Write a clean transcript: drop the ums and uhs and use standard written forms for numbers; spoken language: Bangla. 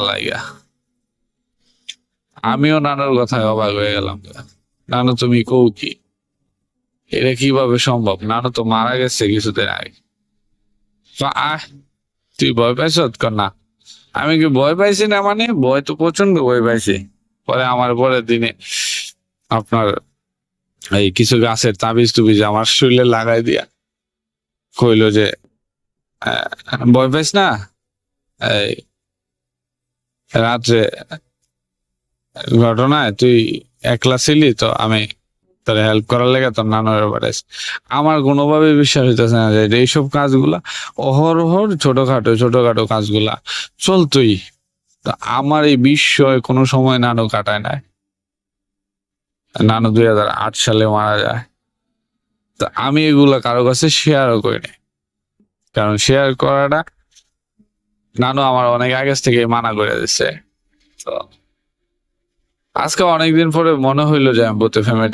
লাগা আমিও নানুর কথায় অবাক হয়ে গেলাম। নানু তুমি কও কি? এটা কিভাবে সম্ভব? নানু তো মারা গেছে কিছুদিন আগে। তো তুই ভয় পাইছ? না, আমি কি ভয় পাইছি না, মানে ভয় তো প্রচন্ড ভয় পাইছি। পরে আমার পরের দিনে আপনার এই কিছু গাছের তাবিজ টুবিজ আমার শরীরে লাগাই দিয়া কইলো যে ভয় পাইস না, এই রাত্রে ঘটনায় তুই একলা ছিলি তো আমি তোর হেল্প করার লেগে তোর নানুর বাড়াইছি। আমার কোনোভাবে বিশ্বাস হইতেছে না যে এইসব কাজগুলা অহরহর ছোটখাটো কাজগুলা চলতোই। তো আমার এই বিস্ময় কোনো সময় নানু কাটায় নাই। নানু 2008 সালে মারা যায়। তো আমি এগুলা কারো কাছে শেয়ারও করি নাই, কারণ শেয়ার করাটা নানু আমার অনেক আগে থেকে মানা করে দিচ্ছে। তো আজকে অনেকদিন পরে মনে হইলো যে আমি ভূতে ফ্যামিলিটা